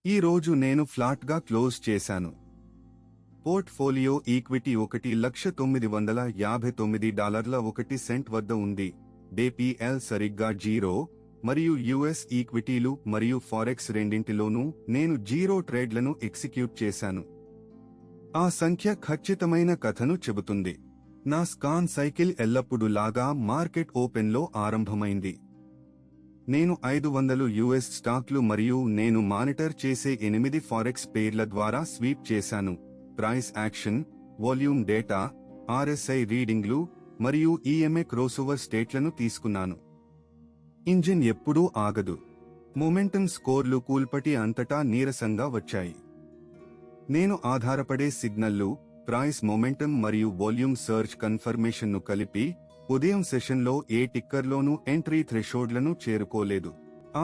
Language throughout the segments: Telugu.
ఈ రోజు నేను ఫ్లాట్గా క్లోజ్ చేశాను. పోర్ట్ఫోలియో ఈక్విటీ $1,959.1 వద్ద ఉంది. డేపీఎల్ సరిగ్గా 0 మరియు యుఎస్ ఈక్విటీలు మరియు ఫారెక్స్ రెండింటిలోనూ నేను 0 ట్రేడ్లను ఎగ్జిక్యూట్ చేశాను. ఆ సంఖ్య ఖచ్చితమైన కథను చెబుతుంది. నా స్కాన్ సైకిల్ ఎల్లప్పుడూ లాగా మార్కెట్ ఓపెన్లో ఆరంభమైంది. నేను 500 యుఎస్ స్టాక్లు మరియు నేను మానిటర్ చేసే 8 ఫారెక్స్ పేర్ల ద్వారా స్వీప్ చేశాను. Price action, volume data, RSI రీడింగ్లు మరియు ఈఎంఏ క్రోసోవర్ స్టేట్లను తీసుకున్నాను. ఇంజిన్ ఎప్పుడూ ఆగదు. మొమెంటం స్కోర్లు కూల్పటి అంతటా నీరసంగా వచ్చాయి. నేను ఆధారపడే సిగ్నల్లు, ప్రైస్ మొమెంటం మరియు వాల్యూమ్ సర్చ్ కన్ఫర్మేషన్ను కలిపి ఉదయం సెషన్లో ఏ టిక్కర్లోనూ ఎంట్రీ థ్రెషోల్డ్లను చేరుకోలేదు.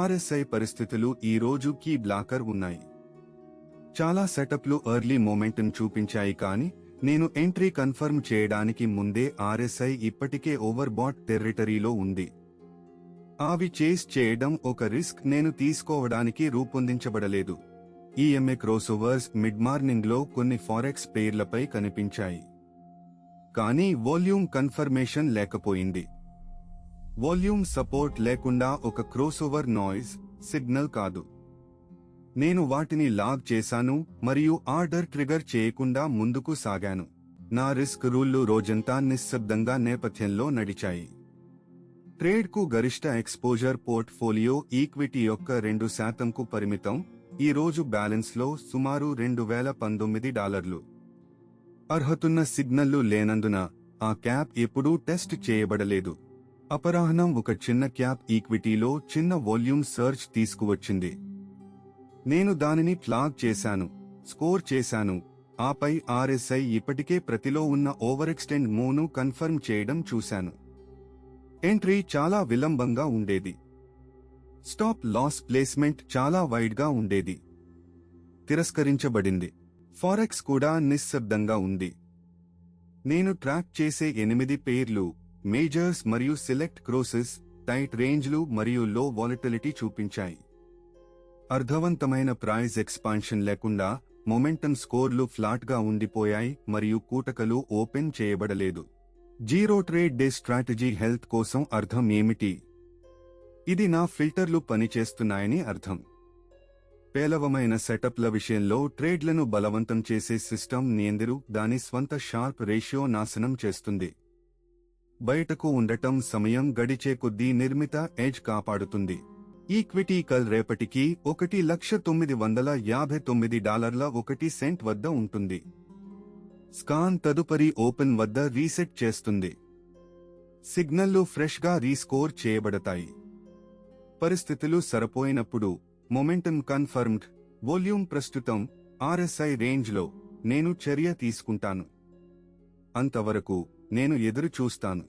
ఆర్ఎస్ఐ పరిస్థితులు ఈ రోజు కీ బ్లాకర్ ఉన్నాయి. చాలా సెటప్లు ఎర్లీ మొమెంటం చూపించాయి, కానీ నేను ఎంట్రీ కన్ఫర్మ్ చేయడానికి ముందే ఆర్ఎస్ఐ ఇప్పటికే ఓవర్బాట్ టెర్రిటరీలో ఉంది. అవి చేస్ చేయడం ఒక రిస్క్ నేను తీసుకోవడానికి రూపొందించబడలేదు. ఈఎంఏ క్రోసోవర్స్ మిడ్ మార్నింగ్లో కొన్ని ఫారెక్స్ పేర్లపై కనిపించాయి, కానీ వాల్యూమ్ కన్ఫర్మేషన్ లేకపోయింది. వాల్యూమ్ సపోర్ట్ లేకుండా ఒక క్రోసోవర్ నాయిస్ సిగ్నల్ కాదు. నేను వాటిని లాగ్ చేశాను మరియు ఆర్డర్ ట్రిగర్ చేయకుండా ముందుకు సాగాను. నా రిస్క్ రూళ్లు రోజంతా నిశ్శబ్దంగా నేపథ్యంలో నడిచాయి. ట్రేడ్కు గరిష్ట ఎక్స్పోజర్ పోర్ట్ఫోలియో ఈక్విటీ యొక్క 2%కు పరిమితం. ఈ రోజు బ్యాలెన్స్లో సుమారు $2019. అర్హతున్న సిగ్నల్లు లేనందున ఆ క్యాప్ ఎప్పుడూ టెస్ట్ చేయబడలేదు. అపరాహ్నం ఒక చిన్న క్యాప్ ఈక్విటీలో చిన్న వాల్యూమ్ సర్చ్ తీసుకువచ్చింది. నేను దానిని ఫ్లాగ్ చేశాను, స్కోర్ చేశాను, ఆపై ఆర్ఎస్ఐ ఇప్పటికే ప్రతిలో ఉన్న ఓవరెక్స్టెండ్ మూవ్ను కన్ఫర్మ్ చేయడం చూశాను. ఎంట్రీ చాలా విలంబంగా ఉండేది. స్టాప్ లాస్ ప్లేస్మెంట్ చాలా వైడ్గా ఉండేది. తిరస్కరించబడింది. ఫారెక్స్ కూడా నిశ్శబ్దంగా ఉంది. నేను ట్రాక్ చేసే 8 పేర్లు మేజర్స్ మరియు సెలెక్ట్ క్రోసెస్ టైట్ రేంజ్లు మరియు లో వాలటిలిటీ చూపించాయి. అర్థవంతమైన ప్రైస్ ఎక్స్పాన్షన్ లేకుండా మొమెంటం స్కోర్లు ఫ్లాట్గా ఉండిపోయాయి మరియు కూటకలు ఓపెన్ చేయబడలేదు. Zero trade day strategy health కోసం అర్థం ఏమిటి? ఇది నా ఫిల్టర్లు పనిచేస్తున్నాయని అర్థం. పేలవమైన సెటప్ల విషయంలో ట్రేడ్లను బలవంతం చేసే సిస్టమ్ నియందిరు దాని స్వంత షార్ప్ రేషియో నాశనం చేస్తుంది. బయటకు ఉండటం సమయం గడిచే కొద్దీ నిర్మిత ఎడ్జ్ కాపాడుతుంది. ఈక్విటీ కల్ రేపటికి $1,959.1 వద్ద ఉంటుంది. స్కాన్ తదుపరి ఓపెన్ వద్ద రీసెట్ చేస్తుంది. సిగ్నల్లు ఫ్రెష్గా రీస్కోర్ చేయబడతాయి. పరిస్థితులు సరిపోయినప్పుడు మొమెంటం కన్ఫర్మ్డ్, వాల్యూమ్ ప్రస్తుతం ఆర్ఎస్ఐ రేంజ్లో నేను చర్య తీసుకుంటాను. అంతవరకు నేను ఎదురు చూస్తాను.